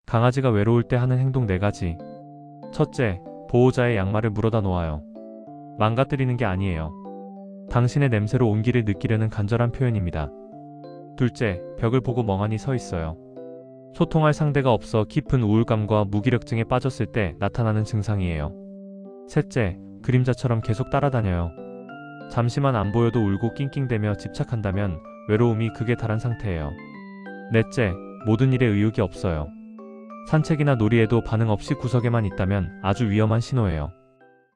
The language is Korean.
강아지가 외로울 때 하는 행동 4가지. 첫째, 보호자의 양말을 물어다 놓아요. 망가뜨리는 게 아니에요. 당신의 냄새로 온기를 느끼려는 간절한 표현입니다. 둘째, 벽을 보고 멍하니 서 있어요. 소통할 상대가 없어 깊은 우울감과 무기력증에 빠졌을 때 나타나는 증상이에요. 셋째, 그림자처럼 계속 따라다녀요. 잠시만 안 보여도 울고 낑낑대며 집착한다면 외로움이 극에 달한 상태예요. 넷째, 모든 일에 의욕이 없어요. 산책이나 놀이에도 반응 없이 구석에만 있다면 아주 위험한 신호예요.